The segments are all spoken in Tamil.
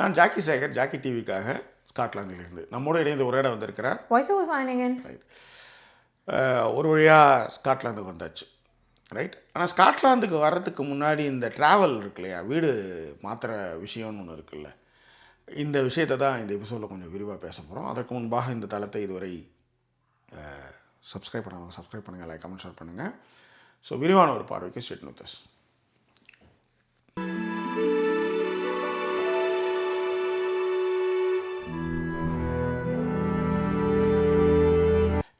நான் ஜாக்கி சேகர், ஜாக்கி டிவிக்காக ஸ்காட்லாந்திலிருந்து நம்மோடு இணைந்து உரையாட வந்திருக்கிறார். ரைட். ஒரு வழியாக ஸ்காட்லாந்துக்கு வந்தாச்சு. ரைட். ஆனால் ஸ்காட்லாந்துக்கு வர்றதுக்கு முன்னாடி இந்த ட்ராவல் இருக்கு இல்லையா, வீடு மாத்திர விஷயம்னு ஒன்று இருக்குல்ல, இந்த விஷயத்தை தான் இந்த எபிசோடில் கொஞ்சம் விரிவாக பேச போகிறோம். அதற்கு முன்பாக இந்த தளத்தை இதுவரை சப்ஸ்கிரைப் பண்ணுங்கள், லைக், கமெண்ட், ஷேர் பண்ணுங்கள். ஸோ விரிவான ஒரு பார்வைக்கு ஸ்டேட் நோட்டஸ்.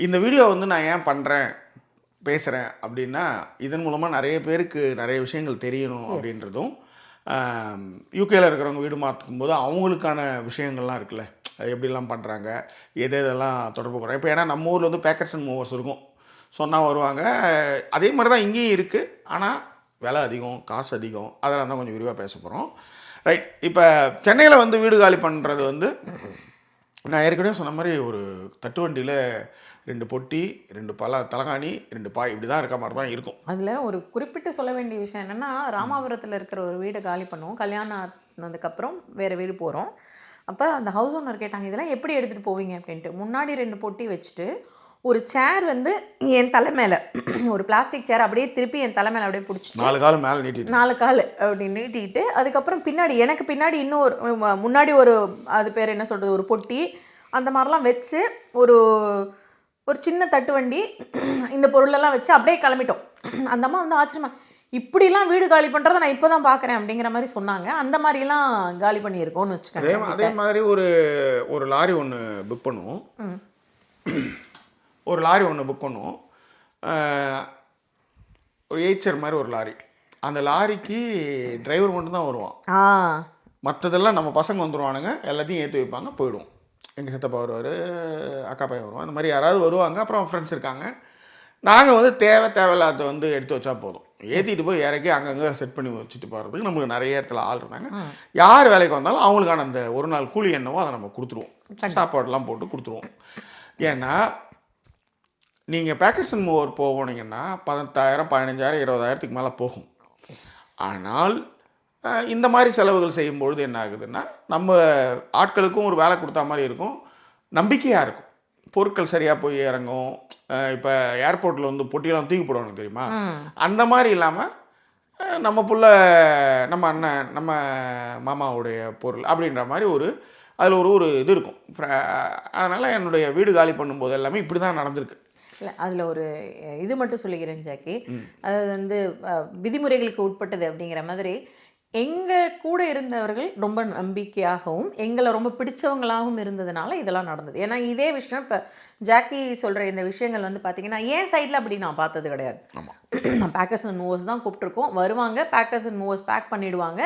இந்த வீடியோ வந்து நான் ஏன் பண்ணுறேன், பேசுகிறேன் அப்படின்னா, இதன் மூலமாக நிறைய பேருக்கு நிறைய விஷயங்கள் தெரியணும் அப்படின்றதும், யூகேயில் இருக்கிறவங்க வீடு மாற்றும் போது அவங்களுக்கான விஷயங்கள்லாம் இருக்குல்ல, அது எப்படிலாம் பண்ணுறாங்க, எதெல்லாம் தொடர்பு போகிறாங்க. இப்போ ஏன்னா நம்ம ஊரில் வந்து பேக்கர்ஸ் அண்ட் மூவர்ஸ் இருக்கும், சொன்னால் வருவாங்க. அதே மாதிரி தான் இங்கேயும் இருக்குது. ஆனால் விலை அதிகம், காசு அதிகம். அதெல்லாம் தான் கொஞ்சம் விரிவாக பேச போகிறோம். ரைட். இப்போ சென்னையில் வந்து வீடு காலி பண்ணுறது வந்து, நான் ஏற்கனவே சொன்ன மாதிரி ஒரு தட்டு வண்டியில் 2 பொட்டி, 2 தலகாணி, 2 பாய், இப்படி தான் இருக்க மாதிரி தான் இருக்கும். அதில் ஒரு குறிப்பிட்டு சொல்ல வேண்டிய விஷயம் என்னென்னா, ராமாபுரத்தில் இருக்கிற ஒரு வீடை காலி பண்ணுவோம். கல்யாணம் ஆனதுக்கப்புறம் வேறு வீடு போகிறோம். அப்போ அந்த ஹவுஸ் ஓனர் கேட்டாங்க, இதெல்லாம் எப்படி எடுத்துகிட்டு போவீங்க அப்படின்ட்டு. முன்னாடி 2 பொட்டி வச்சுட்டு ஒரு சேர் வந்து என் தலை மேலே, ஒரு பிளாஸ்டிக் சேர் அப்படியே திருப்பி என் தலை மேலே அப்படியே பிடிச்சிட்டு 4 கால் மேலே நீட்டிட்டு, 4 கால் அப்படி நீட்டிட்டு, அதுக்கப்புறம் பின்னாடி எனக்கு பின்னாடி இன்னும் முன்னாடி ஒரு, அது பேர் என்ன சொல்கிறது, ஒரு பொட்டி, அந்த மாதிரிலாம் வச்சு ஒரு சின்ன தட்டு வண்டி, இந்த பொருளெல்லாம் வச்சு அப்படியே கிளம்பிட்டோம். அந்த அம்மா வந்து ஆச்சரியமா, இப்படிலாம் வீடு காலி பண்ணுறதை நான் இப்போ தான் பார்க்குறேன் அப்படிங்கிற மாதிரி சொன்னாங்க. அந்த மாதிரிலாம் காலி பண்ணியிருக்கோன்னு வச்சுக்கோங்க. அதே மாதிரி ஒரு லாரி ஒன்று புக் பண்ணுவோம். ஒரு லாரி ஒன்று புக் பண்ணுவோம். ஒரு எய்ச்சர் மாதிரி ஒரு லாரி. அந்த லாரிக்கு டிரைவர் மட்டும்தான் வருவான். மற்றதெல்லாம் நம்ம பசங்க வந்துடுவானுங்க, எல்லாத்தையும் ஏற்றி வைப்பாங்க, போயிடுவோம். எங்கள் சித்தப்பா வருவார், அக்கா பையன் வருவான், அந்த மாதிரி யாராவது வருவாங்க. அப்புறம் ஃப்ரெண்ட்ஸ் இருக்காங்க. நாங்கள் வந்து தேவையில்லாத வந்து எடுத்து வச்சா போதும், ஏற்றிட்டு போய் இறக்கி அங்கங்கே செட் பண்ணி வச்சுட்டு போகிறதுக்கு நம்மளுக்கு நிறைய இடத்துல ஆள் இருந்தாங்க. யார் வேலைக்கு வந்தாலும் அவங்களுக்கான அந்த ஒரு நாள் கூலி என்னவோ அதை நம்ம கொடுத்துருவோம், சாப்பாடெலாம் போட்டு கொடுத்துருவோம். ஏன்னா நீங்கள் பேக்கர்ஸ் அண்ட் மூவர் போனீங்கன்னா 18,000, 15,000, 20,000க்கு மேலே போகும். ஆனால் இந்த மாதிரி செலவுகள் செய்யும்பொழுது என்ன ஆகுதுன்னா, நம்ம ஆட்களுக்கும் ஒரு வேலை கொடுத்தா மாதிரி இருக்கும், நம்பிக்கையாக இருக்கும், பொருட்கள் சரியாக போய் இறங்கும். இப்போ ஏர்போர்ட்டில் வந்து பொட்டியெல்லாம் தூக்கி போடுவாங்க தெரியுமா, அந்த மாதிரி இல்லாமல் நம்ம புள்ள, நம்ம அண்ணன், நம்ம மாமாவுடைய பொருள் அப்படின்ற மாதிரி அதில் ஒரு இது இருக்கும். அதனால் என்னுடைய வீடு காலி பண்ணும்போது எல்லாமே இப்படி தான் நடந்திருக்கு. இல்லை, அதில் ஒரு இது மட்டும் சொல்லிக்கிறேன் ஜாக்கி. அதாவது வந்து விதிமுறைகளுக்கு உட்பட்டது அப்படிங்கிற மாதிரி, எங்கள் கூட இருந்தவர்கள் ரொம்ப நம்பிக்கையாகவும் எங்களை ரொம்ப பிடிச்சவங்களாகவும் இருந்ததுனால இதெல்லாம் நடந்தது. ஏன்னா இதே விஷயம் இப்போ ஜாக்கி சொல்கிற இந்த விஷயங்கள் வந்து பார்த்திங்கன்னா, என் சைடில் அப்படி நான் பார்த்தது கிடையாது. நான் பேக்கர்ஸ் அண்ட் மூவர்ஸ் தான் கூப்பிட்ருக்கோம். வருவாங்க, பேக்கர்ஸ் அண்ட் மூவர்ஸ் பேக் பண்ணிவிடுவாங்க.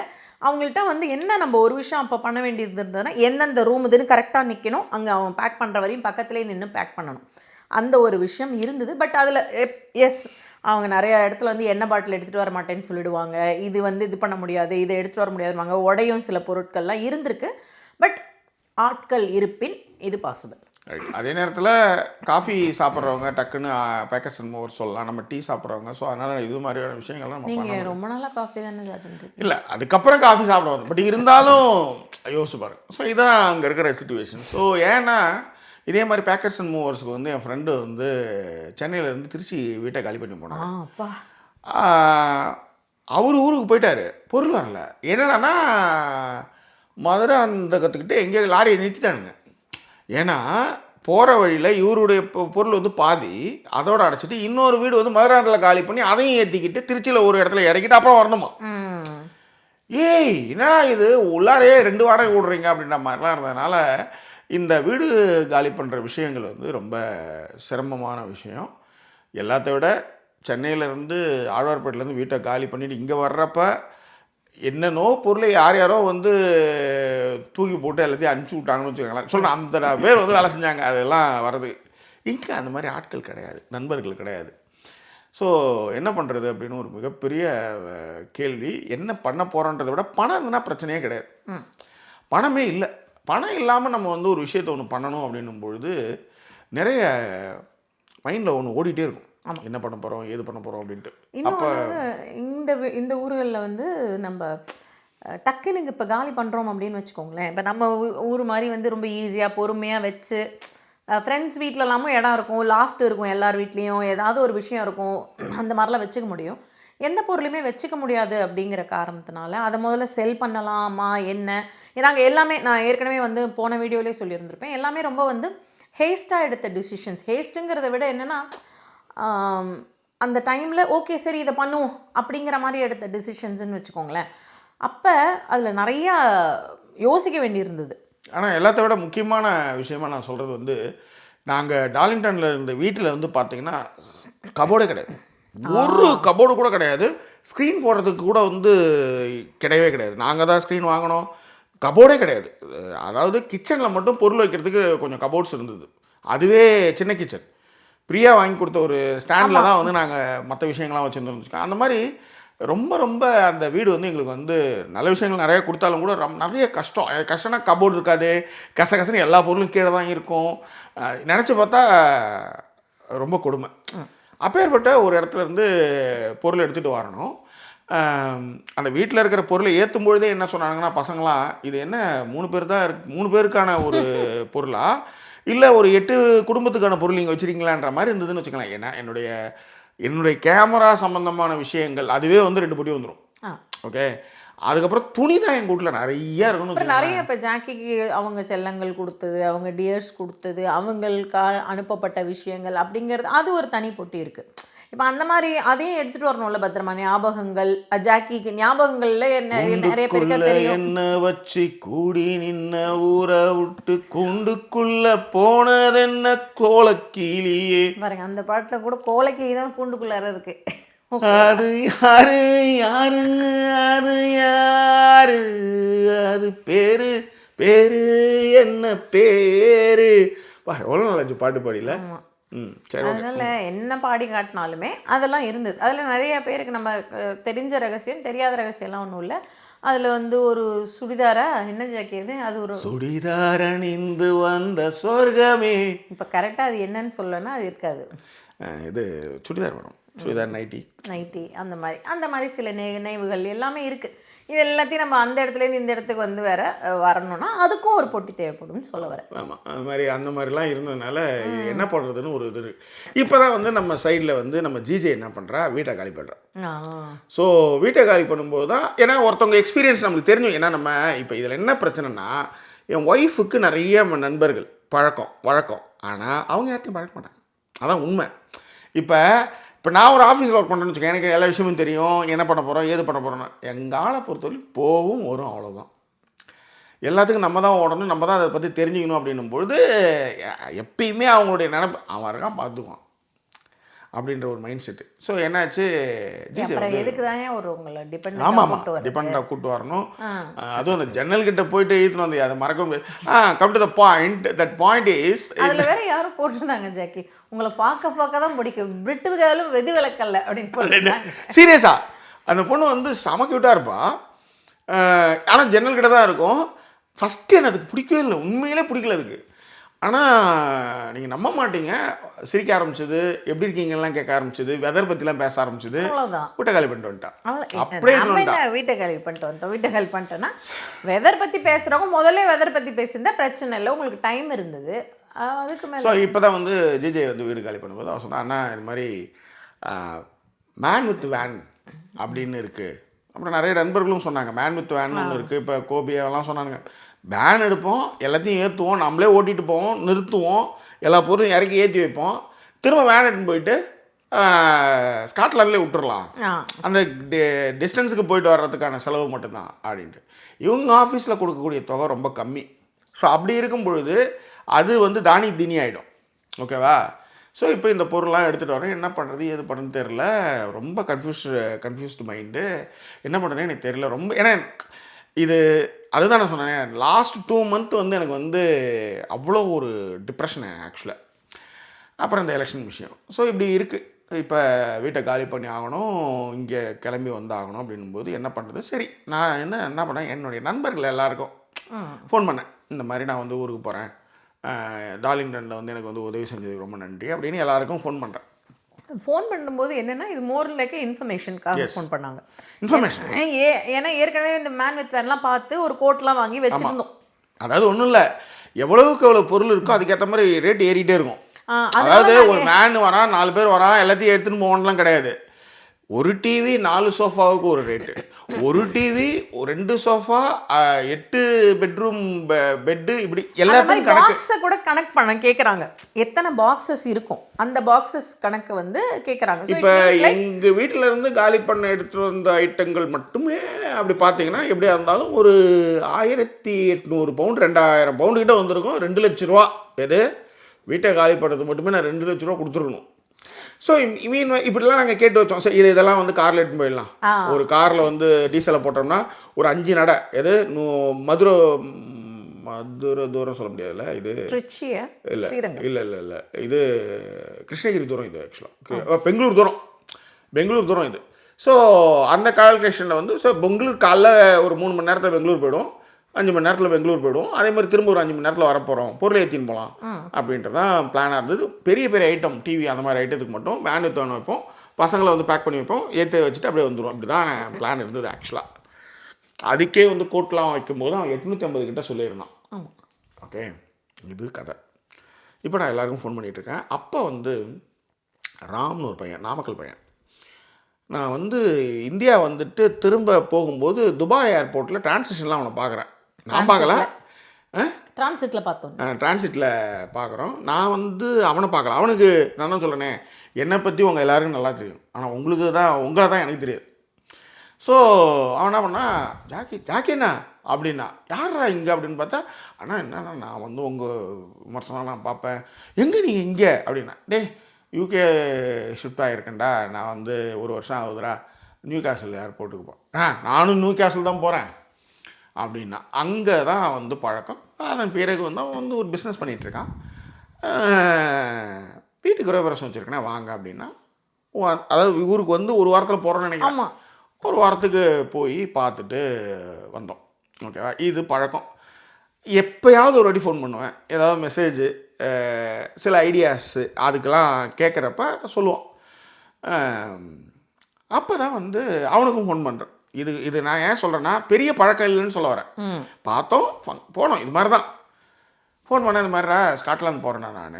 அவங்கள்ட்ட வந்து என்ன நம்ம ஒரு விஷயம் அப்போ பண்ண வேண்டியது இருந்ததுன்னா, எந்தெந்த ரூம் இதுன்னு கரெக்டாக நிற்கணும், அங்கே அவன் பேக் பண்ணுற வரையும் பக்கத்துலேயே நின்று பேக் பண்ணணும். அந்த ஒரு விஷயம் இருந்தது. பட் அதில் எஸ், அவங்க நிறைய இடத்துல வந்து எண்ணெய் பாட்டில் எடுத்துகிட்டு வர மாட்டேன்னு சொல்லிடுவாங்க, இது வந்து இது பண்ண முடியாது, இதை எடுத்துகிட்டு வர முடியாதுவாங்க, உடையும் சில பொருட்கள்லாம் இருந்திருக்கு. பட் ஆட்கள் இருப்பின் இது பாசிபிள். அதே நேரத்தில் காஃபி சாப்பிட்றவங்க டக்குன்னு பேக்கர்ஸ் அண்ட் மூவர் சொல்லலாம், நம்ம டீ சாப்பிட்றவங்க. ஸோ அதனால் இது மாதிரியான விஷயங்கள்லாம் நீங்கள் ரொம்ப நாளாக காஃபி தானே சாப்பிட்டு இல்லை, அதுக்கப்புறம் காஃபி சாப்பிட வந்தோம். பட் இருந்தாலும் யோசிச்சு பாருங்க. ஸோ இதுதான் அங்கே இருக்கிற சிச்சுவேஷன். ஸோ ஏன்னா இதே மாதிரி பேக்கர்ஸ் அண்ட் மூவர்ஸுக்கு வந்து என் ஃப்ரெண்டு வந்து சென்னையிலேருந்து திருச்சி வீட்டை காலி பண்ணி போனாங்க. அவர் ஊருக்கு போயிட்டார், பொருள் வரல. என்னடான்னா மதுரை அந்த கற்றுக்கிட்டு எங்கேயோ லாரியை நிறுத்திட்டானுங்க. ஏன்னா போகிற வழியில் இவருடைய பொருள் வந்து பாதி அதோடு அடைச்சிட்டு இன்னொரு வீடு வந்து மதுராந்தில் காலி பண்ணி அதையும் ஏற்றிக்கிட்டு திருச்சியில் ஒரு இடத்துல இறக்கிட்டு அப்புறம் வரணுமா. ஏய் என்னடா இது, உள்ளாரே 2 வாடகை விடுறீங்க அப்படின்ற மாதிரிலாம் இருந்ததுனால இந்த வீடு காலி பண்ணுற விஷயங்கள் வந்து ரொம்ப சிரமமான விஷயம். எல்லாத்த விட சென்னையிலேருந்து ஆழ்வார்பேட்டிலேருந்து வீட்டை காலி பண்ணிவிட்டு இங்கே வர்றப்ப என்னென்னோ பொருளை யாரோ வந்து தூக்கி போட்டு எல்லாத்தையும் அனுப்பிச்சி விட்டாங்கன்னு வச்சுக்கோங்களேன். சொல்கிறேன், அந்த பேர் வந்து வேலை செஞ்சாங்க, அதெல்லாம் வர்றது. இங்கே அந்த மாதிரி ஆட்கள் கிடையாது, நண்பர்கள் கிடையாது. ஸோ என்ன பண்ணுறது அப்படின்னு ஒரு மிகப்பெரிய கேள்வி. என்ன பண்ண போகிறோன்றதை விட பணம் இருந்ததுன்னா பிரச்சனையே கிடையாது. பணமே இல்லை, பணம் இல்லாமல் நம்ம வந்து ஒரு விஷயத்தை ஒன்று பண்ணணும் அப்படின்னும் பொழுது நிறைய மைண்டில் ஒன்று ஓடிட்டே இருக்கும். என்ன பண்ண போகிறோம், ஏது பண்ண போகிறோம் அப்படின்ட்டு. அப்போ இந்த ஊர்களில் வந்து நம்ம டக்குன்னு இப்போ காலி பண்ணுறோம் அப்படின்னு வச்சுக்கோங்களேன். இப்போ நம்ம ஊர் மாதிரி வந்து ரொம்ப ஈஸியாக பொறுமையாக வச்சு ஃப்ரெண்ட்ஸ் வீட்டிலலாமும் இடம் இருக்கும், லாஃப்ட் இருக்கும், எல்லார் வீட்லேயும் ஏதாவது ஒரு விஷயம் இருக்கும், அந்த மாதிரிலாம் வச்சுக்க முடியும். எந்த பொருளையுமே வச்சுக்க முடியாது அப்படிங்கிற காரணத்தினால அதை முதல்ல செல் பண்ணலாமா என்ன, நாங்கள் எல்லாமே நான் ஏற்கனவே வந்து போன வீடியோலேயே சொல்லியிருந்திருப்பேன், எல்லாமே ரொம்ப வந்து ஹேஸ்ட்டாக எடுத்த டிசிஷன்ஸ். ஹேஸ்ட்டுங்கிறத விட என்னென்னா அந்த டைமில் ஓகே சரி இதை பண்ணுவோம் அப்படிங்கிற மாதிரி எடுத்த டிசிஷன்ஸ்ன்னு வச்சுக்கோங்களேன். அப்போ அதில் நிறையா யோசிக்க வேண்டியிருந்தது. ஆனால் எல்லாத்த விட முக்கியமான விஷயமா நான் சொல்கிறது வந்து, நாங்கள் டார்லிங்டனில் இருந்த வீட்டில் வந்து பார்த்தீங்கன்னா கபோர்டே கிடையாது, ஒரு கபோர்டு கூட கிடையாது, ஸ்க்ரீன் போடுறதுக்கு கூட வந்து கிடையவே கிடையாது. நாங்கள் தான் ஸ்க்ரீன் வாங்கினோம், கபோர்டே கிடையாது. அதாவது கிச்சனில் மட்டும் பொருள் வைக்கிறதுக்கு கொஞ்சம் கபோர்ட்ஸ் இருந்தது, அதுவே சின்ன கிச்சன். ஃப்ரீயாக வாங்கி கொடுத்த ஒரு ஸ்டாண்டில் தான் வந்து நாங்கள் மற்ற விஷயங்கள்லாம் வச்சுருந்தோம். அந்த மாதிரி ரொம்ப ரொம்ப அந்த வீடு வந்து எங்களுக்கு வந்து நல்ல விஷயங்கள் நிறையா கொடுத்தாலும் கூட நிறைய கஷ்டம்னா கபோர்டு இருக்காது, கசகசன்னு எல்லா பொருளும் கீழே தான் இருக்கும். நினச்சி பார்த்தா ரொம்ப கொடுமை. அப்பேற்பட்ட ஒரு இடத்துல இருந்து பொருள் எடுத்துகிட்டு வரணும். அந்த வீட்டில் இருக்கிற பொருளை ஏற்றும் பொழுதே என்ன சொன்னாங்கன்னா பசங்களாம், இது என்ன 3 பேர் தான் 3 பேருக்கான ஒரு பொருளா இல்லை ஒரு 8 குடும்பத்துக்கான பொருள் நீங்கள் வச்சுருக்கீங்களான்ற மாதிரி இருந்ததுன்னு வச்சுக்கலாம். ஏன்னா என்னுடைய கேமரா சம்மந்தமான விஷயங்கள் அதுவே வந்து 2 பொடி வந்துடும். ஓகே, அதுக்கப்புறம் துணி தான் எங்கள் வீட்டில் நிறைய இருக்கணும். நிறைய இப்போ ஜாக்கிக்கு அவங்க செல்லங்கள் கொடுத்தது, அவங்க டியர்ஸ் கொடுத்தது, அவங்களுக்கு அனுப்பப்பட்ட விஷயங்கள் அப்படிங்கிறது அது ஒரு தனி பொட்டி இருக்குது. இப்போ அந்த மாதிரி அதையும் எடுத்துகிட்டு வரணும்ல பத்திரமா, ஞாபகங்கள். ஜாக்கிக்கு ஞாபகங்கள்ல நிறைய பேருக்கு தெரியும். என்ன வச்சு கூடி நின்ன ஊரை விட்டு கூண்டுக்குள்ள போனதென்ன கோலக்கிளியே பாருங்க, அந்த பாட்டில் கூட கோலக்கிளி தான் கூண்டுக்குள்ளார இருக்கு. அது யாரு யாருங்க, அது யாரு, அது பேரு பேரு என்ன பேரு. எவ்வளோ நல்லா பாட்டு பாடியில. அதனால என்ன பாடி காட்டினாலுமே அதெல்லாம் இருந்தது. அதில் நிறைய பேருக்கு நம்ம தெரிஞ்ச ரகசியம் தெரியாத ரகசியம்லாம் ஒன்றும் இல்லை. அதில் வந்து ஒரு சுடிதாரா என்ன ஜாக்கியது, அது ஒரு சுடிதார் அணிந்து வந்த சொர்க்கமே. இப்போ கரெக்டாக அது என்னன்னு சொல்லனா அது இருக்காது. இது சுடிதார் மேடம், சுடிதார் நைட்டி அந்த மாதிரி சில நினைவுகள் எல்லாமே இருக்குது. இது எல்லாத்தையும் நம்ம அந்த இடத்துலேருந்து இந்த இடத்துக்கு வந்து வரணும்னா அதுக்கும் ஒரு பொட்டி தேவைப்படும்னு சொல்ல வரேன். ஆமாம், அந்த மாதிரிலாம் இருந்ததுனால என்ன பண்ணுறதுன்னு ஒரு இது இருக்குது. இப்போ தான் வந்து நம்ம சைடில் வந்து நம்ம ஜிஜே என்ன பண்ணுறா, வீட்டை காலி பண்ணுறா. ஸோ வீட்டை காலி பண்ணும்போது தான், ஏன்னா ஒருத்தவங்க எக்ஸ்பீரியன்ஸ் நமக்கு தெரியும். ஏன்னா நம்ம இப்போ இதில் என்ன பிரச்சனைனா, என் ஒய்ஃபுக்கு நிறைய நண்பர்கள் வழக்கம், ஆனால் அவங்க யார்ட்டையும் பழக்க மாட்டாங்க. அதான் உண்மை. இப்போ நான் ஒரு ஆஃபீஸில் ஒர்க் பண்ணுறேன்னு வச்சுக்கோங்க, எனக்கு எல்லா விஷயமும் தெரியும், என்ன பண்ண போகிறோம் ஏது பண்ண போகிறோன்னா. எங்கள் ஆளை பொறுத்தவரை போவும் வரும், அவ்வளோதான். எல்லாத்துக்கும் நம்ம தான் ஓடணும், நம்ம தான் அதை பற்றி தெரிஞ்சுக்கணும். அப்படின்னும்பொழுது எப்பயுமே அவங்களுடைய நினைப்பு அவன் இருக்கான் பார்த்துக்குவான் அப்படின்ற ஒரு மைண்ட் செட்டு. ஸோ என்னாச்சு, டிபெண்டாக கூப்பிட்டு வரணும். அதுவும் அந்த ஜன்னல் கிட்ட போயிட்டு ஈத்துன்னு வந்து அதை மறக்க முடியாது. Come to the point. That point is, அதில் வேற யாரும் போட்டிருந்தாங்க ஜாக்கி, உங்களை பார்க்க தான் பிடிக்கும், விட்டுகளும் வெது விளக்கல்ல அப்படின்னு. சீரியஸா அந்த பொண்ணு வந்து செம கியூட்டாக இருப்பா. ஆனால் ஜன்னல் கிட்ட தான் இருக்கும். ஃபஸ்ட்டு எனக்கு அதுக்கு பிடிக்கவே இல்லை, உண்மையிலே பிடிக்கல அதுக்கு. ஆனால் நீங்கள் நம்ப மாட்டீங்க, சிரிக்க ஆரம்பிச்சது, எப்படி இருக்கீங்கலாம் கேட்க ஆரம்பிச்சது, வெதர் பற்றிலாம் பேச ஆரம்பிச்சது. வீட்டை காலி பண்ணிட்டு வந்துட்டான். அப்படியே வீட்டை காலி பண்ணிட்டோன்னா வெதர் பற்றி பேசுகிறவங்க முதல்ல வெதர் பற்றி பேசியிருந்தா பிரச்சனை இல்லை, உங்களுக்கு டைம் இருந்தது. அதுக்கு மேலே ஸோ இப்போ தான் வந்து ஜிஜே வந்து வீடு காலி பண்ணும்போது அவன் சொன்னான், அண்ணா இது மாதிரி மேன் வித் வேன் அப்படின்னு இருக்குது. அப்புறம் நிறைய நண்பர்களும் சொன்னாங்க மேன் வித் வேன் ஒன்று இருக்குது. இப்போ கோபியெல்லாம் சொன்னாங்க, வேன் எடுப்போம், எல்லாத்தையும் ஏற்றுவோம், நம்மளே ஓட்டிகிட்டு போவோம், நிறுத்துவோம், எல்லா பொருளும் இறக்கி ஏற்றி வைப்போம், திரும்ப வேன் எடுத்துன்னு போயிட்டு ஸ்காட்லாண்ட்லேயே விட்டுறலாம், அந்த டிஸ்டன்ஸுக்கு போயிட்டு வர்றதுக்கான செலவு மட்டும்தான் அப்படின்ட்டு. இவங்க ஆஃபீஸில் கொடுக்கக்கூடிய தொகை ரொம்ப கம்மி. ஸோ அப்படி இருக்கும் பொழுது அது வந்து தீனி ஆகிடும். ஓகேவா? ஸோ இப்போ இந்த பொருள்லாம் எடுத்துகிட்டு வரேன், என்ன பண்ணுறது ஏது பண்ணுறது தெரில, ரொம்ப கன்ஃபியூஸ்டு மைண்டு, என்ன பண்ணுறதுன்னு எனக்கு தெரியல ரொம்ப. ஏன்னா இது அதுதான் நான் சொன்னேன், லாஸ்ட் 2 month வந்து எனக்கு வந்து அவ்வளோ ஒரு டிப்ரெஷன் ஆக்சுவலாக. அப்புறம் இந்த எலெக்ஷன் விஷயம். ஸோ இப்படி இருக்குது. இப்போ வீட்டை காலி பண்ணி ஆகணும், இங்கே கிளம்பி வந்தாகணும் அப்படின்னும்போது என்ன பண்ணுறது. சரி, நான் என்ன பண்ணேன், என்னுடைய நண்பர்கள் எல்லாருக்கும் ஃபோன் பண்ணேன், இந்த மாதிரி நான் வந்து ஊருக்கு போகிறேன், டார்லிங்டனில் வந்து எனக்கு வந்து உதவி செஞ்சதுக்கு ரொம்ப நன்றி அப்படின்னு எல்லாருக்கும் ஃபோன் பண்ணுறேன். ஃபோன் பண்ணும்போது என்னன்னா இது மோர் லைக் இன்ஃபர்மேஷனுக்காக ஃபோன் பண்ணாங்க. இன்ஃபர்மேஷன். ஏன்னா ஏற்கனவே இந்த மேன் வித் வேன்லாம் பார்த்து ஒரு கோட்லாம் வாங்கி வச்சுருந்தோம். அதாவது ஒன்றும் இல்லை, எவ்வளவுக்கு எவ்வளோ பொருள் இருக்கோ அதுக்கேற்ற மாதிரி ரேட் ஏறிட்டே இருக்கும். அதாவது ஒரு மேன் வரான், 4 பேர் வரான், எல்லாத்தையும் எடுத்துன்னு போகணும்லாம் கிடையாது. ஒரு டிவி 4 சோஃபாவுக்கு ஒரு ரேட்டு, ஒரு டிவி 2 சோஃபா 8 பெட்ரூம் பெட்டு, இப்படி எல்லாத்தையும் பாக்ஸை கூட கனெக்ட் பண்ண கேட்குறாங்க. எத்தனை பாக்ஸஸ் இருக்கும் அந்த பாக்ஸஸ் கணக்கு வந்து கேட்குறாங்க. இப்போ எங்கள் வீட்டில் இருந்து காலி பண்ண எடுத்துகிட்டு வந்த ஐட்டங்கள் மட்டுமே அப்படி பார்த்தீங்கன்னா எப்படியா இருந்தாலும் ஒரு 1800 பவுண்ட் 2000 பவுண்டு கிட்ட வந்திருக்கும். 2 லட்ச ரூபா. எது வீட்டை காலி பண்ணுறது மட்டுமே நான் 2 லட்ச ரூபா கொடுத்துருக்கணும். ஸோ மீன் இப்படிலாம் நாங்கள் கேட்டு வச்சோம். சரி இதெல்லாம் வந்து காரில் எடுத்துன்னு போயிடலாம். ஒரு காரில் வந்து டீசலை போட்டோம்னா ஒரு 5 நடை. எது மதுரை தூரம் சொல்ல முடியாதுல்ல, இது இல்லை இல்லை இல்லை இல்லை இது கிருஷ்ணகிரி தூரம், இது ஆக்சுவலாக பெங்களூர் தூரம் இது. ஸோ அந்த கால்குலேஷனில் வந்து பெங்களூர் காலைல ஒரு 3 மணி நேரத்தில் பெங்களூர் போய்டும், 5 மணி நேரத்தில் பெங்களூர் போய்டும். அதே மாதிரி திரும்ப ஒரு 5 மணி நேரத்தில் வரப்போகிறோம், பொருளை ஏற்றின்னு போகலாம் அப்படின்றதான் பிளானாக இருந்தது. பெரிய பெரிய ஐட்டம் டிவி அந்த மாதிரி ஐட்டத்துக்கு மட்டும் வேன் வித் வேன் வைப்போம், பசங்களை வந்து பேக் பண்ணி வைப்போம், ஏற்றி வச்சுட்டு அப்படியே வந்துடும். இப்படி தான் பிளான் இருந்தது ஆக்சுவலாக. அதுக்கே வந்து கோட்லாம் வைக்கும்போது அவன் 850 கிட்ட சொல்லியிருந்தான். ஓகே, இது கதை. இப்போ நான் எல்லாருக்கும் ஃபோன் பண்ணிகிட்ருக்கேன். அப்போ வந்து ராம்னு ஒரு பையன், நாமக்கல் பையன், நான் வந்து இந்தியா வந்துட்டு திரும்ப போகும்போது துபாய் ஏர்போர்ட்டில் டிரான்சிஷன்லாம் அவனை பார்க்குறேன். நான் பார்க்கல, டிரான்சிட்டில் பார்த்தோம், டிரான்சிட்டில் பார்க்குறோம். நான் வந்து அவனை பார்க்கல. அவனுக்கு நான் தான் சொல்கிறேனே, என்னை பற்றி உங்கள் எல்லாருக்கும் நல்லா தெரியும், ஆனால் உங்களை தான் எனக்கு தெரியாது. ஸோ அவன் என்ன பண்ணா, ஜாக்கிண்ணா அப்படின்னா, யாரா இங்கே அப்படின்னு பார்த்தா, அண்ணா என்னண்ணா நான் வந்து உங்கள் விமர்சனம் நான் பார்ப்பேன், எங்கே நீங்கள் இங்கே அப்படின்னா, யூகே ஷிஃப்ட் ஆகிருக்கேன்டா, நான் வந்து 1 வருஷம் ஆகுதுடா, நியூ கேசல் ஏர்போர்ட்டுக்கு போகிறேன், நானும் நியூ கேசல் தான் போகிறேன் அப்படின்னா. அங்கே தான் வந்து பழக்கம். அதன் பிறகு வந்து அவன் வந்து ஒரு பிஸ்னஸ் பண்ணிகிட்ருக்கான். வீட்டுக்கு கிரகப்பிரவேசம் வச்சுருக்கேன் வாங்க அப்படின்னா, அதாவது ஊருக்கு வந்து 1 வாரத்தில் போகிறோன்னு நினைக்கிறேன். 1 வாரத்துக்கு போய் பார்த்துட்டு வந்தோம். ஓகேவா, இது பழக்கம். எப்போயாவது ஒரு வாட்டி ஃபோன் பண்ணுவேன், ஏதாவது மெசேஜு, சில ஐடியாஸு அதுக்கெல்லாம் கேட்குறப்ப சொல்லுவான். அப்போ தான் வந்து அவனுக்கும் ஃபோன் பண்ணுறேன். இது நான் ஏன் சொல்கிறேன்னா, பெரிய பழக்கம் இல்லைன்னு சொல்ல வரேன். பார்த்தோம், போனோம், இது மாதிரி தான். ஃபோன் பண்ண, இது மாதிரிடா ஸ்காட்லாந்து போகிறேண்ணா நான்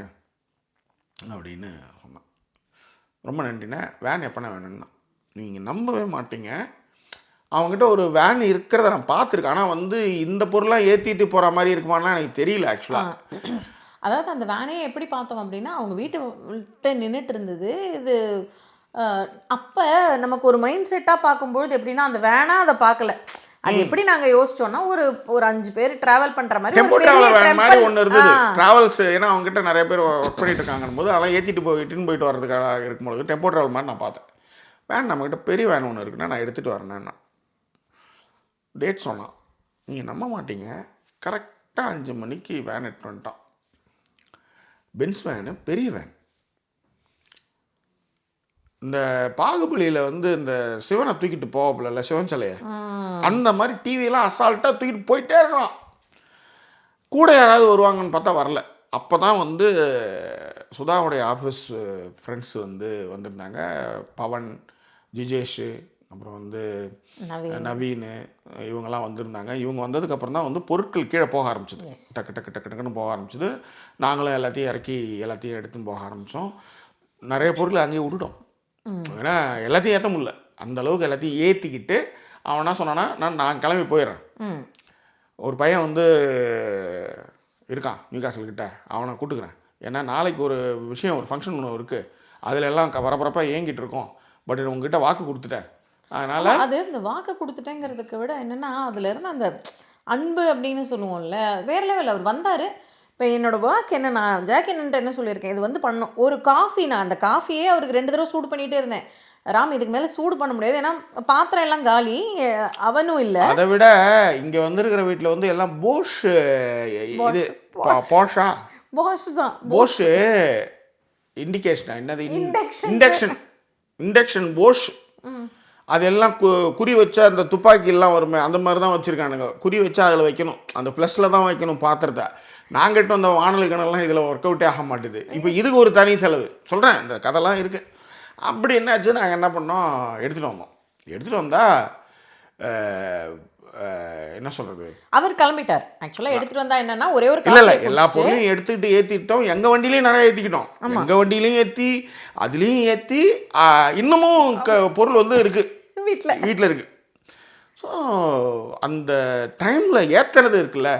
அப்படின்னு சொன்னான். ரொம்ப நன்றிண்ணே, வேன் எப்போண்ணா வேணும்னா. நீங்கள் நம்பவே மாட்டீங்க, அவங்ககிட்ட ஒரு வேன் இருக்கிறத நான் பார்த்துருக்கேன். ஆனால் வந்து இந்த பொருளாக ஏற்றிட்டு போகிற மாதிரி இருக்குமான்னா எனக்கு தெரியல ஆக்சுவலாக. அதாவது அந்த வேனே எப்படி பார்த்தோம் அப்படின்னா, அவங்க வீட்டு நின்றுட்டு இருந்தது. இது அப்போ நமக்கு ஒரு மைண்ட் செட்டாக பார்க்கும்பொழுது எப்படின்னா, அந்த வேனாக அதை பார்க்கல. அது எப்படி நாங்கள் யோசிச்சோன்னா, ஒரு 5 பேர் ட்ராவல் பண்ணுற மாதிரி டெம்போ ட்ராவல் வேன் மாதிரி ஒன்று இருந்தது. ட்ராவல்ஸ், ஏன்னா அவங்ககிட்ட நிறைய பேர் ஒர்க் பண்ணிட்டு இருக்காங்கன்னு போது அதெல்லாம் ஏற்றிட்டு போயிட்டு வர்றதுக்காக இருக்கும்போது டெம்போ ட்ராவல் மாதிரி நான் பார்த்தேன். வேன் நம்மக்கிட்ட பெரிய வேன் ஒன்று இருக்குன்னா நான் எடுத்துகிட்டு வரேன்னா டேட் சொன்னான். நீங்கள் நம்ப மாட்டீங்க, கரெக்டாக 5 மணிக்கு வேன் எடுத்துட்டு வந்துட்டான். பென்ஸ் வேனு, பெரிய வேன். இந்த பாகுபலியில் வந்து இந்த சிவனை தூக்கிட்டு போகல, சிவன் சிலையை, அந்த மாதிரி டிவியெல்லாம் அசால்ட்டாக தூக்கிட்டு போயிட்டே இருக்கான். கூட யாராவது வருவாங்கன்னு பார்த்தா வரல. அப்போ தான் வந்து சுதாவுடைய ஆஃபீஸ் ஃப்ரெண்ட்ஸ் வந்து வந்திருந்தாங்க. பவன், ஜிஜேஷ், அப்புறம் வந்து நவீன், இவங்கெல்லாம் வந்திருந்தாங்க. இவங்க வந்ததுக்கப்புறம் தான் வந்து பொருட்கள் கீழே போக ஆரம்பிச்சிது. டக்கு டக்கு டக்கு டக்குன்னு போக ஆரம்பிச்சிது. நாங்களும் எல்லாத்தையும் இறக்கி எல்லாத்தையும் எடுத்துன்னு போக ஆரம்பித்தோம். நிறைய பொருட்கள் அங்கேயே விட்டுட்டோம். ஏன்னா எல்லாத்தையும் ஏற்ற முடியல. அந்த அளவுக்கு எல்லாத்தையும் ஏற்றிக்கிட்டு அவன் என்ன சொன்னான்னா, நான் கிளம்பி போயிடுறேன். ஒரு பையன் வந்து இருக்கான் நியூ காசல்கிட்ட, அவனை கூட்டுக்கிறேன். ஏன்னா நாளைக்கு ஒரு விஷயம், ஒரு ஃபங்க்ஷன் ஒன்று இருக்குது, அதில் எல்லாம் பரபரப்பாக ஏங்கிட்டு இருக்கோம். பட் உங்ககிட்ட வாக்கு கொடுத்துட்டேன், அதனால் அது இந்த வாக்கு கொடுத்துட்டேங்கிறதுக்கு விட என்னென்னா, அதில் இருந்து அந்த அன்பு அப்படின்னு சொல்லுவோம்ல, வேறு லெவலில் அவர் வந்தார். இப்போ என்னோடய ஒர்க் என்ன, நான் ஜாக்கின்ட்டு என்ன சொல்லியிருக்கேன், இது வந்து பண்ணணும். ஒரு காஃபி, நான் அந்த காஃபியே அவருக்கு 2 தடவை சூடு பண்ணிகிட்டே இருந்தேன். ராம் இதுக்கு மேலே சூடு பண்ண முடியாது, ஏன்னா பாத்திரம் எல்லாம் காலி, அவனும் இல்லை. அதை விட இங்கே வந்திருக்கிற வீட்டில் வந்து எல்லாம் போஷ், இது போஷா, போஷ் தான், போஷ் இண்டிகேஷனா என்னது, இண்டக்ஷன் போஷ். அதெல்லாம் குறி வச்சா அந்த துப்பாக்கிலாம் வருமே, அந்த மாதிரி தான் வச்சுருக்கானுங்க. குறி வச்சா அதில் வைக்கணும், அந்த ப்ளஸில் தான் வைக்கணும் பாத்திரத்தை. நாங்கள் கிட்ட அந்த வானொலி கணக்கெல்லாம் இதில் ஒர்க் அவுட்டே ஆக மாட்டேது. இப்போ இதுக்கு ஒரு தனி செலவு சொல்கிறேன், இந்த கதைலாம் இருக்குது. அப்படி என்னாச்சு, நாங்கள் என்ன பண்ணோம், எடுத்துகிட்டு வந்தால் என்ன சொல்கிறது, அவர் கிளம்பிட்டார். ஆக்சுவலாக எடுத்துகிட்டு வந்தா என்னன்னா ஒரே ஒரு இல்லை எல்லா பொருளையும் எடுத்துக்கிட்டு ஏற்றிட்டோம். எங்கள் வண்டியிலையும் நிறைய ஏற்றிக்கிட்டோம். எங்கள் வண்டியிலையும் ஏற்றி அதுலேயும் ஏற்றி இன்னமும் பொருள் வந்து இருக்குது, வீட்டில் இருக்குது. ஸோ அந்த டைமில் ஏற்றுறது இருக்குல்ல,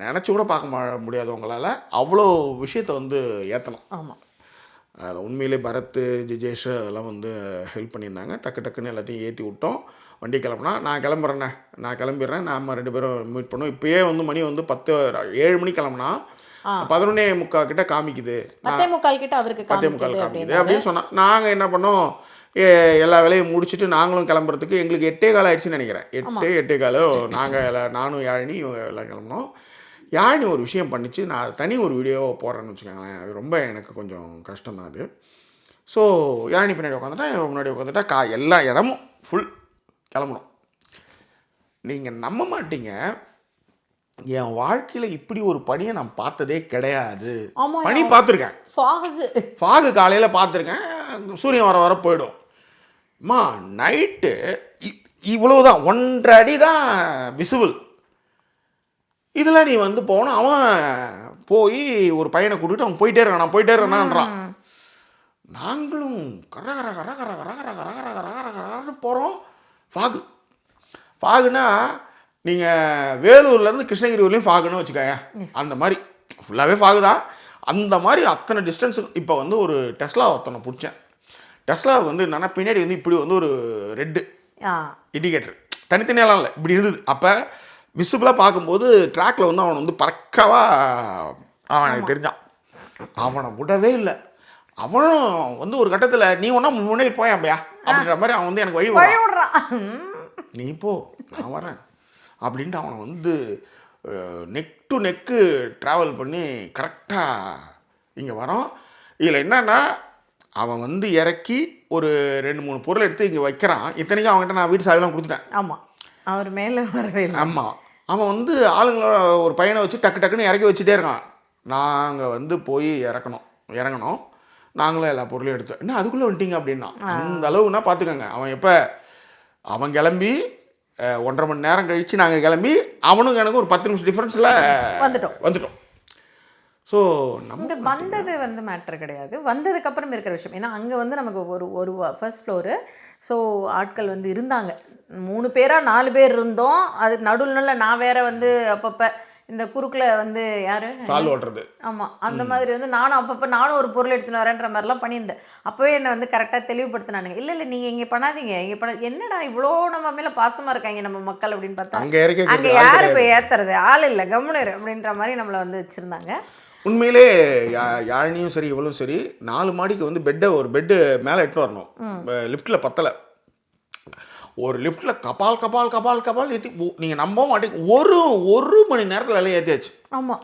நினச்சி கூட பார்க்க முடியாதவங்களால் அவ்வளோ விஷயத்தை வந்து ஏற்றணும். ஆமாம், உண்மையிலே பரத், ஜிஜேஷ் அதெல்லாம் வந்து ஹெல்ப் பண்ணியிருந்தாங்க. டக்குன்னு எல்லாத்தையும் ஏற்றி விட்டோம். வண்டி கிளம்புனா நான் கிளம்பிடுறேன், நாம் 2 பேரும் மீட் பண்ணோம். இப்போயே வந்து மணி வந்து 7 மணிக்கு கிளம்புனா 11:45 கிட்ட காமிக்குது, 10:45 கிட்ட அவருக்கு 10:45 காமிக்குது அப்படின்னு சொன்னால், நாங்கள் என்ன பண்ணோம், எல்லா வேலையும் முடிச்சுட்டு நாங்களும் கிளம்புறதுக்கு எங்களுக்கு 8:15 ஆயிடுச்சுன்னு நினைக்கிறேன். 8:15 நாங்கள் நானும் யாழினி எல்லாம் கிளம்பினோம். யாழினி ஒரு விஷயம் பண்ணிச்சு, நான் தனி ஒரு வீடியோ போடுறேன்னு வச்சுக்கோங்களேன். அது ரொம்ப எனக்கு கொஞ்சம் கஷ்டம்தான் அது. ஸோ யாழினி பின்னாடி உட்காந்துட்டா எல்லா இடமும் ஃபுல் கிளம்பணும். நீங்கள் நம்ப மாட்டீங்க, என் வாழ்க்கையில் இப்படி ஒரு பனியை நான் பார்த்ததே கிடையாது. பனி பார்த்துருக்கேன், ஃபாகு காலையில் பார்த்துருக்கேன், சூரியன் வர போயிடும். அம்மா நைட்டு இவ்வளவுதான், 1.5 அடி தான் விசிபிள். இதில் நீ வந்து போனால் அவன் போய் ஒரு பையனை கூட்டிட்டு அவன் போயிட்டே இருக்கானான்றான். நாங்களும் கர போகிறோம். ஃபாகுனா நீங்கள் வேலூர்லேருந்து கிருஷ்ணகிரி ஊர்லேயும் ஃபாகுன்னு வச்சுக்கோங்க, அந்த மாதிரி ஃபுல்லாகவே ஃபாகு தான். அந்த மாதிரி அத்தனை டிஸ்டன்ஸுக்கு இப்போ வந்து ஒரு டெஸ்லா ஒருத்தனை பிடிச்சேன். டெஸ்லாவுக்கு வந்து என்னென்னா பின்னாடி வந்து இப்படி வந்து ஒரு ரெட்டு இண்டிகேட்டர், தனித்தனியெல்லாம் இல்லை, இப்படி இருந்தது. அப்போ விசிபிளாக பார்க்கும்போது ட்ராக்கில் வந்து அவனை வந்து பறக்கவா அவன் எனக்கு தெரிஞ்சான். அவனை விடவே இல்லை. அவனும் வந்து ஒரு கட்டத்தில் நீ ஒன்றா முன்னாடி போயாம்பையா அப்படின்ற மாதிரி அவன் வந்து எனக்கு வழி விடுறான். நீ போ, நான் வரேன் அப்படின்ட்டு அவனை வந்து நெக் டு நெக்கு ட்ராவல் பண்ணி கரெக்டாக இங்கே வரோம். இதில் என்னென்னா அவன் வந்து இறக்கி ஒரு 2-3 பொருள் எடுத்து இங்கே வைக்கிறான். இத்தனைக்கும் அவன்கிட்ட நான் வீட்டு சாவிலாம் கொடுத்துட்டேன். ஆமாம், அவர் மேலே வரவே இல்லை. ஆமாம், அவன் வந்து ஆளுங்களோட ஒரு பையனை வச்சு டக்குன்னு இறக்கி வச்சுட்டே இருக்கான். நாங்கள் வந்து போய் இறங்கணும். நாங்களும் எல்லா பொருளையும் எடுத்தோம். என்ன அதுக்குள்ளே வந்துட்டீங்க அப்படின்னா, அந்த அளவுனா பார்த்துக்கோங்க. அவன் கிளம்பி 1.5 மணி நேரம் கழித்து நாங்கள் கிளம்பி அவனுக்கு எனக்கு ஒரு 10 நிமிஷம் டிஃப்ரென்ஸில் வந்துட்டோம். ஸோ நம்ம வந்தது வந்து மேட்ரு கிடையாது, வந்ததுக்கப்புறம் இருக்கிற விஷயம். ஏன்னா அங்கே வந்து நமக்கு ஒரு ஃபர்ஸ்ட் ஃப்ளோரு. ஸோ ஆட்கள் வந்து இருந்தாங்க, 3 பேரா 4 பேர் இருந்தோம். அது நடுவில் நான் வேற வந்து அப்பப்போ இந்த குறுக்கில் வந்து யார் சால் ஓட்டுறது, ஆமாம், அந்த மாதிரி வந்து நானும் ஒரு பொருள் எடுத்துன்னு வரேன்ற மாதிரிலாம் பண்ணியிருந்தேன். அப்போவே என்னை வந்து கரெக்டாக தெளிவுபடுத்தினானுங்க. இல்லை நீங்கள் இங்கே பண்ணாதீங்க, என்னடா இவ்வளோ நம்ம மேலே பாசமாக இருக்காங்க நம்ம மக்கள் அப்படின்னு பார்த்தா அங்கே யார் போய் ஏற்றுறது, ஆள் இல்லை, கம்முனர் அப்படின்ற மாதிரி நம்மளை வந்து வச்சுருந்தாங்க. உண்மையிலே யாழினியும் சரி இவளும் சரி 4 மாடிக்கு வந்து ஒரு பெட்டு மேலே எடுத்து வரணும். லிஃப்ட்டில் பத்தலை. ஒரு லிஃப்ட்டில் கபால் ஏற்றி நீங்கள் நம்ப மாட்டீங்க, ஒரு மணி நேரத்தில் எல்லாம் ஏற்றியாச்சு. ஆமாம்,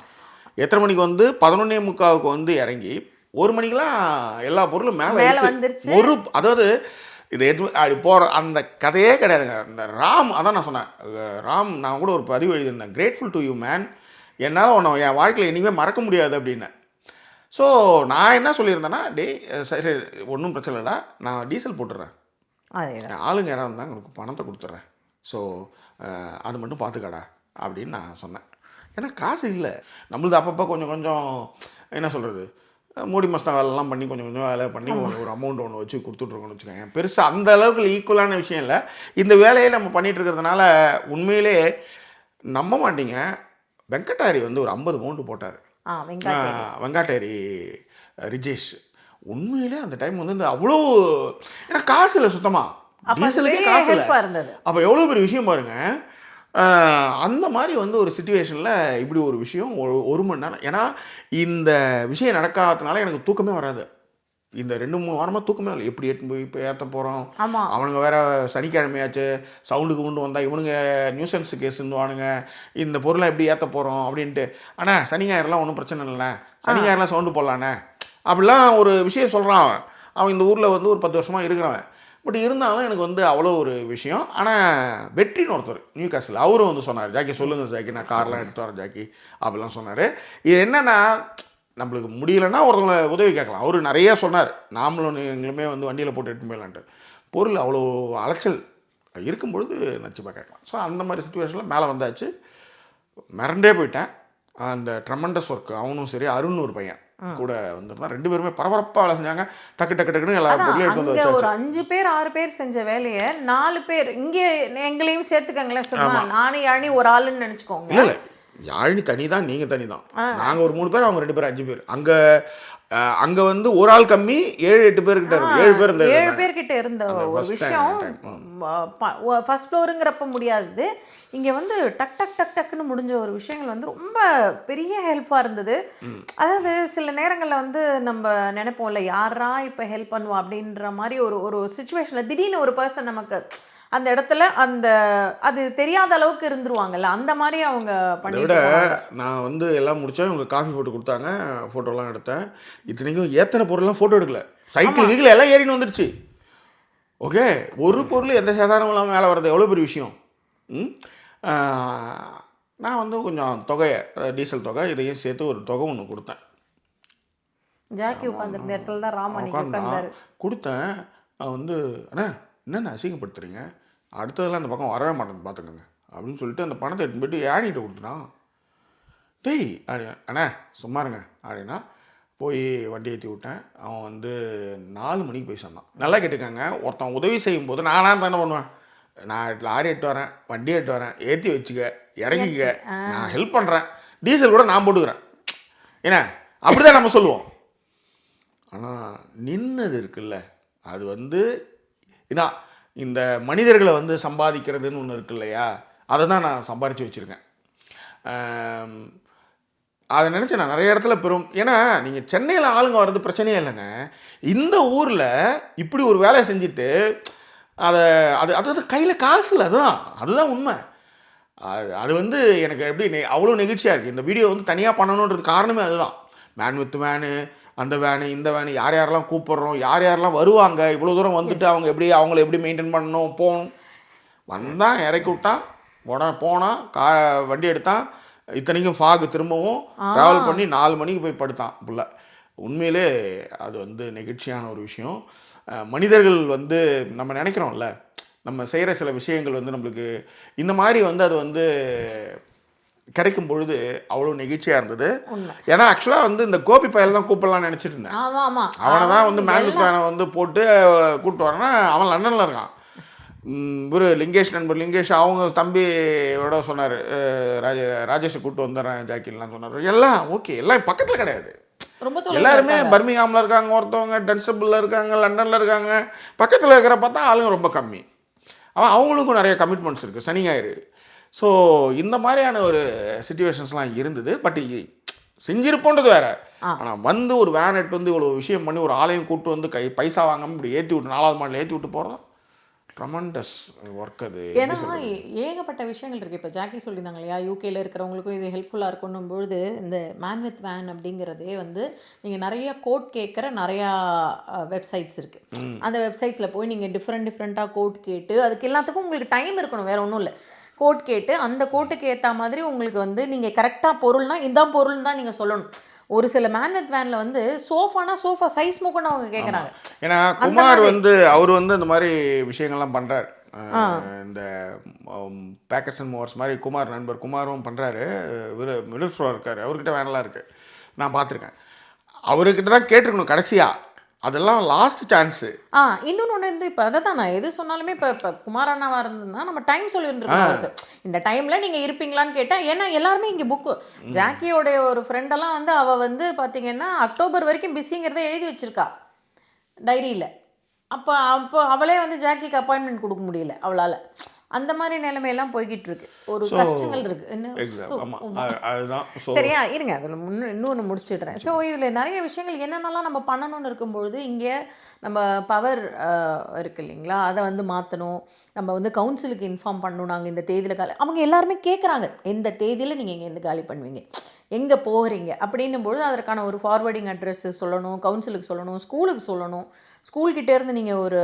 எத்தனை மணிக்கு வந்து 11:45 வந்து இறங்கி 1 மணிக்கெலாம் எல்லா பொருளும் மேலே வந்துருச்சு. அதாவது இது அப்படி போகிற அந்த கதையே கிடையாதுங்க. இந்த அதான் நான் சொன்னேன், நான் கூட ஒரு பதிவு எழுதியிருந்தேன், கிரேட்ஃபுல் டு யூ மேன், என்னால் உன்னை என் வாழ்க்கையில் இனிமேல் மறக்க முடியாது அப்படின்னு. ஸோ நான் என்ன சொல்லியிருந்தேன்னா, சரி ஒன்றும் பிரச்சனை இல்லை, நான் டீசல் போட்டுடுறேன், ஆளுங்க யாராவது இருந்தாங்க உங்களுக்கு பணத்தை கொடுத்துட்றேன், ஸோ அது மட்டும் பார்த்துக்கடா அப்படின்னு நான் சொன்னேன். ஏன்னா காசு இல்லை நம்மளது. அப்பப்போ கொஞ்சம் என்ன சொல்கிறது, மூடி மஸ்தான் வேலைலாம் பண்ணி கொஞ்சம் வேலை பண்ணி ஒரு அமௌண்ட் ஒன்று வச்சு கொடுத்துட்ருக்கோன்னு வச்சுக்கோங்க. பெருசாக அந்த அளவுக்கு ஈக்குவலான விஷயம் இல்லை. இந்த வேலையை நம்ம பண்ணிகிட்டு இருக்கிறதுனால உண்மையிலே நம்ப மாட்டீங்க, வெங்கடாரி வந்து ஒரு 50 பவுண்டு போட்டார். வெங்காட்டேரி ரிஜேஷ் உண்மையிலே அந்த டைம் வந்து அவ்வளோ, ஏன்னா காசு இல்லை சுத்தமாக, டீசலுக்கே காசு இல்லை. அப்போ எவ்வளோ பெரிய விஷயம் பாருங்கள். அந்த மாதிரி வந்து ஒரு சிச்சுவேஷனில் இப்படி ஒரு விஷயம் 1 மணி நேரம். ஏன்னா இந்த விஷயம் நடக்காததுனால எனக்கு தூக்கமே வராது. இந்த 2-3 வாரமாக தூக்கமே இல்லை. எப்படி போய் இப்போ ஏற்ற போகிறோம், அவனுங்க வேறு சனிக்கிழமையாச்சு சவுண்டுக்கு கொண்டு வந்தால் இவனுங்க நியூசன்ஸ் கேஸுன்னுவானுங்க, இந்த பொருளை எப்படி ஏற்ற போகிறோம் அப்படின்ட்டு. ஆனால் சனி ஞாயிறுலாம் ஒன்றும் பிரச்சனை இல்லைண்ணே, சனி ஞாயிறுலாம் சவுண்டு போடலாண்ணே அப்படிலாம் ஒரு விஷயம் சொல்கிறான். அவன் இந்த ஊரில் வந்து ஒரு 10 வருஷமாக இருக்கிறவன். பட் இருந்தாலும் எனக்கு வந்து அவ்வளோ ஒரு விஷயம். ஆனால் வெற்றின்னு ஒருத்தர் நியூ காசில் அவரும் வந்து சொன்னார், ஜாக்கி சொல்லுங்கள் ஜாக்கி, நான் கார்லாம் எடுத்து வரேன் ஜாக்கி அப்படிலாம் சொன்னார். இது என்னென்னா நம்மளுக்கு முடியலைன்னா ஒருத்தவங்களை உதவி கேட்கலாம். அவர் நிறைய சொன்னார், நாமளும் எங்களுமே வந்து வண்டியில் போட்டு எடுத்து போயிடலான்ட்டு. பொருள் அவ்வளோ அலைச்சல் இருக்கும்பொழுது நச்சுப்பா கேட்கலாம். ஸோ அந்த மாதிரி சுச்சுவேஷனில் மேலே வந்தாச்சு. மிரண்டே போயிட்டேன். அந்த ட்ரமண்டஸ் ஒர்க் அவனும் சரி, அருண் ஒரு பையன் கூட வந்திருந்தான். 2 பேருமே பரபரப்பாக வேலை செஞ்சாங்க. டக்கு டக்கு டக்குன்னு எல்லா பொருளையும் எடுத்து வந்து அங்க ஒரு வச்சாச்சு. 5 பேர் 6 பேர் செஞ்ச வேலையை 4 பேர் இங்கே எங்களையும் சேர்த்துக்கங்களேன். சும்மா நானே யானி ஒரு ஆளுன்னு நினச்சிக்கோங்க. இல்லை இல்லை, யாழினி தனி தான், நீங்கள் தனி தான். நாங்கள் ஒரு 3 பேர், அவங்க 2 பேர், 5 பேர். அங்கே வந்து ஒரு ஆள் கம்மி 7-8 பேர்கிட்ட இருக்கு. 7 பேர் இருந்த 7 பேர்கிட்ட இருந்த ஒரு விஷயம் ஃபர்ஸ்ட் ஃப்ளோருங்கிறப்ப முடியாது. இங்கே வந்து டக் டக் டக் டக்குன்னு முடிஞ்ச ஒரு விஷயங்கள் வந்து ரொம்ப பெரிய ஹெல்ப்பாக இருந்தது. அதாவது சில நேரங்களில் வந்து நம்ம நினைப்போம்ல, யாரா இப்போ ஹெல்ப் பண்ணுவா அப்படின்ற மாதிரி ஒரு சுச்சுவேஷனில் திடீர்னு ஒரு பர்சன் நமக்கு அந்த இடத்துல அது தெரியாத அளவுக்கு இருந்துருவாங்கல்ல, அந்த மாதிரி அவங்க விட நான் வந்து எல்லாம் முடித்தேன். இவங்க காஃபி போட்டு கொடுத்தாங்க, ஃபோட்டோலாம் எடுத்தேன். இத்தனைக்கும் ஏத்தனை பொருள்லாம் ஃபோட்டோ எடுக்கல, சைக்கிள் கீழே எல்லாம் ஏறின்னு வந்துடுச்சு. ஓகே, ஒரு பொருள் எந்த சாதாரணம் இல்லாமல் மேலே வர்றது எவ்வளோ பெரிய விஷயம். நான் வந்து கொஞ்சம் தொகையை, டீசல் தொகை இதையும் சேர்த்து ஒரு தொகை ஒன்று கொடுத்தேன். ஜாக்கி உட்காந்துருந்த இடத்துல தான் ராமன் உட்காந்தாரு. கொடுத்தேன். நான் வந்து அண்ணா என்னென்ன அசிங்கப்படுத்துறீங்க, அடுத்ததெல்லாம் அந்த பக்கம் வரவே மாட்டேன்னு பார்த்துக்கோங்க அப்படின்னு சொல்லிட்டு அந்த பணத்தை எடுத்து போய்ட்டு யானிகிட்ட கொடுத்துட்டான். டேய் அண்ணா சும்மா இருங்க அப்படின்னா போய் வண்டி ஏற்றி விட்டேன். அவன் வந்து 4 மணிக்கு போய் சொன்னான். நல்லா கேட்டுக்காங்க, ஒருத்தன் உதவி செய்யும் போது நானாக தானே பண்ணுவேன். நான் லாரி எட்டு வரேன், வண்டி எட்டு வரேன், ஏற்றி வச்சுக்க, இறங்கிக்க, நான் ஹெல்ப் பண்ணுறேன், டீசல் கூட நான் போட்டுக்கிறேன், ஏன்னா அப்படி தான் நம்ம சொல்லுவோம். ஆனால் நின்னது இருக்குல்ல, அது வந்து இதான் இந்த மனிதர்களை வந்து சம்பாதிக்கிறதுன்னு ஒன்று இருக்கு இல்லையா, அதை தான் நான் சம்பாதிச்சு வச்சுருக்கேன். அதை நினச்சி நான் நிறைய இடத்துல பெறும். ஏன்னா நீங்கள் சென்னையில் ஆளுங்க வர்றது பிரச்சனையே இல்லைங்க. இந்த ஊரில் இப்படி ஒரு வேலையை செஞ்சுட்டு அது கையில் காசு இல்லை, அதுதான் உண்மை. அது வந்து எனக்கு எப்படி அவ்வளோ நெகிழ்ச்சியாக இருக்குது. இந்த வீடியோ வந்து தனியாக பண்ணணுன்றது காரணமே அதுதான். மேன் வித் வேனு, அந்த வேனு, இந்த வேனு, யார் யாரெல்லாம் கூப்பிட்றோம், யார் யாரெல்லாம் வருவாங்க, இவ்வளோ தூரம் வந்துட்டு அவங்கள எப்படி மெயின்டைன் பண்ணணும், போகணும். வந்தான், இறக்கி விட்டான், போனான், வண்டி எடுத்தான். இத்தனைக்கும் ஃபாகு திரும்பவும் ட்ராவல் பண்ணி 4 மணிக்கு போய் படுத்தான் புள்ள. உண்மையிலே அது வந்து நெகிழ்ச்சியான ஒரு விஷயம். மனிதர்கள் வந்து நம்ம நினைக்கிறோம்ல, நம்ம செய்கிற சில விஷயங்கள் வந்து நம்மளுக்கு இந்த மாதிரி வந்து அது வந்து கிடைக்கும் பொழுது அவ்வளோ நெகிழ்ச்சியாக இருந்தது. ஏன்னா ஆக்சுவலாக வந்து இந்த கோபி பயல் தான் கூப்பிடலாம்னு நினச்சிட்டு இருந்தேன். அவனை தான் வந்து மேன் பேனை வந்து போட்டு கூப்பிட்டு வரேன்னா அவன் லண்டனில் இருக்கான். ஒரு நண்பர் லிங்கேஷ் அவங்க தம்பியோட சொன்னார், ராஜேஷை கூப்பிட்டு வந்துடுறேன் ஜாக்கின்லாம் சொன்னார். எல்லாம் ஓகே, எல்லாம் பக்கத்தில் கிடையாது, எல்லாருமே பர்மிங்ஹாமில் இருக்காங்க, ஒருத்தவங்க டன்ஸ்டபிளில் இருக்காங்க, லண்டனில் இருக்காங்க. பக்கத்தில் இருக்கிற பார்த்தா ஆளுங்க ரொம்ப கம்மி. அவங்களுக்கும் நிறைய கமிட்மெண்ட்ஸ் இருக்குது, சனி ஞாயிறு. ஸோ இந்த மாதிரியான ஒரு சிச்சுவேஷன்ஸ்லாம் இருந்தது. பட் செஞ்சிருப்போன்றது வேறு. ஆனால் வந்து ஒரு வேன் எட்டு வந்து இவ்வளோ விஷயம் பண்ணி ஒரு ஆளையும் கூப்பிட்டு வந்து பைசா வாங்காமல் இப்படி ஏற்றி விட்டு 4வது மாடல் ஏற்றி விட்டு போகிறோம். ட்ரமண்டஸ் ஒர்க் அது. ஏன்னா ஏகப்பட்ட விஷயங்கள் இருக்குது. இப்போ ஜாக்கி சொல்லியிருந்தாங்க இல்லையா, யூகேயில் இருக்கிறவங்களுக்கும் இது ஹெல்ப்ஃபுல்லாக இருக்கணும் பொழுது இந்த மேன் வித் வேன் அப்படிங்கிறதே வந்து நீங்கள் நிறைய கோட் கேட்குற நிறையா வெப்சைட்ஸ் இருக்குது. அந்த வெப்சைட்ஸில் போய் நீங்கள் டிஃப்ரெண்ட்டாக கோட் கேட்டு, அதுக்கு எல்லாத்துக்கும் உங்களுக்கு டைம் இருக்கணும், வேறு ஒன்றும் இல்லை. கோட் கேட்டு அந்த கோட்டுக்கு ஏற்ற மாதிரி உங்களுக்கு வந்து நீங்கள் கரெக்டாக பொருள்னால் இதான் பொருள் தான் நீங்கள் சொல்லணும். ஒரு சில மேன் வித் வேனில் வந்து சோஃபா சைஸ் மூக்கன்னு அவங்க கேட்குறாங்க. ஏன்னா குமார் வந்து அவர் வந்து இந்த மாதிரி விஷயங்கள்லாம் பண்ணுறாரு. இந்த பேக்கர்ஸ் அண்ட் மூவர்ஸ் மாதிரி குமார் நண்பர் குமாரும் பண்ணுறாரு. மிடில் ஃப்ளோர் இருக்கார், அவர்கிட்ட வேனெல்லாம் இருக்குது, நான் பார்த்துருக்கேன். அவர்கிட்ட தான் கேட்டிருக்கணும் கடைசியாக, அதெல்லாம் லாஸ்ட் சான்ஸு. இன்னொன்று வந்து இப்போ அதை தான் நான் எது சொன்னாலுமே இப்போ குமாரண்ணாவாக இருந்ததுன்னா நம்ம டைம் சொல்லியிருந்துருக்கோம். இந்த டைமில் நீங்கள் இருப்பீங்களான்னு கேட்டால், ஏன்னா எல்லாருமே இங்கே புக்கு ஜாக்கியோடைய ஒரு ஃப்ரெண்டெல்லாம் வந்து அவள் வந்து பார்த்திங்கன்னா அக்டோபர் வரைக்கும் பிஸிங்கிறத எழுதி வச்சுருக்கா டைரியில். அப்போ அவளே வந்து ஜாக்கிக்கு அப்பாயின்மெண்ட் கொடுக்க முடியல அவளால். அந்த மாதிரி நிலைமையெல்லாம் போய்கிட்டு இருக்கு, ஒரு கஷ்டங்கள் இருக்கு. சரியா இருங்க, அதில் இன்னொன்று முடிச்சிடுறேன். ஸோ இதில் நிறைய விஷயங்கள் என்னென்னலாம் நம்ம பண்ணணும்னு இருக்கும்பொழுது இங்கே நம்ம பவர் இருக்கு இல்லைங்களா, அதை வந்து மாற்றணும். நம்ம வந்து கவுன்சிலுக்கு இன்ஃபார்ம் பண்ணணும், நாங்கள் இந்த தேதியில் காலி, அவங்க எல்லாருமே கேட்குறாங்க எந்த தேதியில் நீங்கள் இங்கேருந்து காலி பண்ணுவீங்க, எங்கே போகிறீங்க அப்படின்னும்பொழுது அதற்கான ஒரு ஃபார்வர்டிங் அட்ரஸ் சொல்லணும், கவுன்சிலுக்கு சொல்லணும், ஸ்கூலுக்கு சொல்லணும். ஸ்கூல்கிட்டேருந்து நீங்கள் ஒரு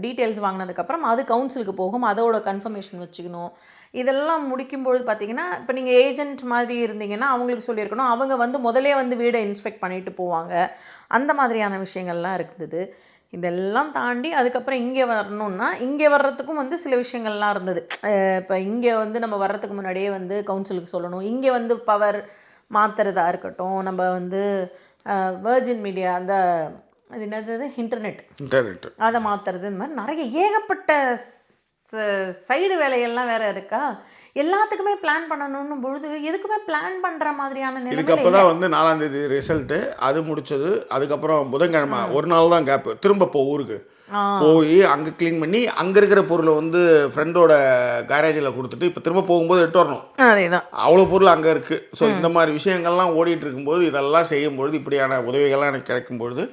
டீட்டெயில்ஸ் வாங்கினதுக்கப்புறம் அது கவுன்சிலுக்கு போகும், அதோட கன்ஃபர்மேஷன் வச்சுக்கணும். இதெல்லாம் முடிக்கும்பொழுது பார்த்தீங்கன்னா இப்போ நீங்கள் ஏஜென்ட் மாதிரி இருந்தீங்கன்னா அவங்களுக்கு சொல்லியிருக்கணும், அவங்க வந்து முதலே வந்து வீடை இன்ஸ்பெக்ட் பண்ணிட்டு போவாங்க. அந்த மாதிரியான விஷயங்கள்லாம் இருந்தது. இதெல்லாம் தாண்டி அதுக்கப்புறம் இங்கே வரணும்னா இங்கே வர்றதுக்கும் வந்து சில விஷயங்கள்லாம் இருந்தது. இப்போ இங்கே வந்து நம்ம வர்றதுக்கு முன்னாடியே வந்து கவுன்சிலுக்கு சொல்லணும், இங்கே வந்து பவர் மாற்றுறதா இருக்கட்டும், நம்ம வந்து வெர்ஜின் மீடியா அந்த அது என்னது இன்டர்நெட் அதை மாற்றுறது, இந்த மாதிரி நிறைய ஏகப்பட்ட சைடு வேலைகள்லாம் வேற இருக்கா. எல்லாத்துக்குமே பிளான் பண்ணணும்னு பொழுது எதுக்குமே பிளான் பண்ணுற மாதிரியான இதுக்கு அப்போ நிலைமை தான் வந்து 4ஆம் தேதி ரிசல்ட்டு அது முடிச்சது. அதுக்கப்புறம் புதன்கிழமை ஒரு நாள் தான் கேப்பு. திரும்ப ஊருக்கு போய் அங்கே க்ளீன் பண்ணி அங்கே இருக்கிற பொருளை வந்து ஃப்ரெண்டோட கேரேஜில் கொடுத்துட்டு இப்போ திரும்ப போகும்போது எடுத்து வரணும். அதேதான் அவ்வளோ பொருள் அங்கே இருக்குது. ஸோ இந்த மாதிரி விஷயங்கள்லாம் ஓடிட்டு இருக்கும்போது இதெல்லாம் செய்யும்பொழுது இப்படியான உதவிகள்லாம் எனக்கு கிடைக்கும்பொழுது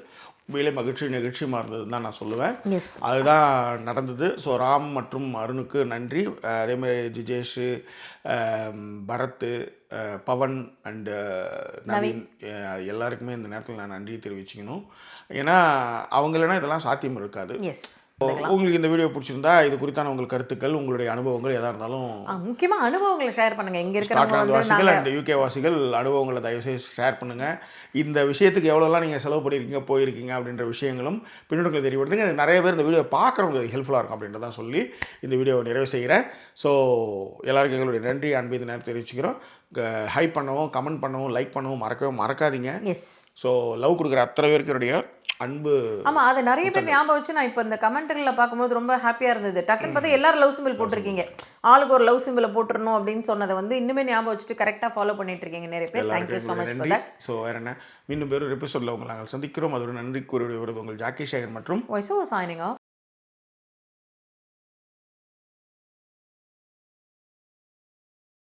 உண்மையிலே நிகழ்ச்சியமாக இருந்ததுன்னு தான் நான் சொல்லுவேன். எஸ் அதுதான் நடந்தது. ஸோ ராம் மற்றும் அருணுக்கு நன்றி. அதேமாதிரி ஜிஜேஷு, பரத், பவன் அண்டு நவீன் எல்லாருக்குமே இந்த நேரத்தில் நான் நன்றி தெரிவிச்சுக்கணும். ஏன்னா அவங்க இல்லைன்னா இதெல்லாம் சாத்தியம் இருக்காது. எஸ் உங்களுக்கு இந்த வீடியோ பிடிச்சிருந்தா இது குறித்தான உங்கள் கருத்துக்கள், உங்களுடைய அனுபவங்கள் எதாக இருந்தாலும் முக்கியமாக அனுபவங்களை ஷேர் பண்ணுங்க. இங்கே இருக்கிறவங்க ஸ்காட்லாந்து வந்து வாசிகள் அண்ட் யூகே வாசிகள் அனுபவங்களை தயவுசெய்து ஷேர் பண்ணுங்கள். இந்த விஷயத்துக்கு எவ்வளோலாம் நீங்கள் செலவு பண்ணியிருக்கீங்க, போயிருக்கீங்க அப்படின்ற விஷயங்களும் பின்னோட்டங்களை தெரியப்படுத்துங்க. அது நிறைய பேர் இந்த வீடியோ பார்க்குறவங்க ஹெல்ப்ஃபுல்லாக இருக்கும் அப்படின்றதான் சொல்லி இந்த வீடியோவை நிறைவு செய்கிறேன். ஸோ எல்லாருக்கும் எங்களுடைய நன்றி அன்பு இந்த நேரம் தெரிவிச்சுக்கிறோம். ஹைப் பண்ணவும், கமெண்ட் பண்ணவும், லைக் பண்ணவும் மறக்காதீங்க. எஸ் ஸோ லவ் கொடுக்குற அத்தனை பேருக்கு என்னுடைய அன்பு. ஆமாம், அது நிறைய பேர் ஞாபகம் வச்சு நான் இப்போ இந்த கமெண்ட்களில் பார்க்கும்போது ரொம்ப ஹாப்பியாக இருந்தது. டக்குன்னு பார்த்தா எல்லாரும் லவ் சிம்பிள் போட்டிருக்கீங்க. ஆளுக்கு ஒரு லவ் சிம்பிளை போட்டுறணும் அப்படின்னு சொன்னதை வந்து இன்னுமே ஞாபகம் வச்சுட்டு கரெக்டாக ஃபாலோ பண்ணிட்டு இருக்கீங்க நிறைய பேர். Thank you so much for that. So வேறு என்ன, மீண்டும் பேரும் எபிசோடில் உங்களை நாங்கள் சந்திக்கிறோம். அதோட நன்றி கூறிய விருது உங்கள் ஜாக்கி சேகர் மற்றும் வாய்ஸ் ஓவர் சைனிங் ஆஃப்.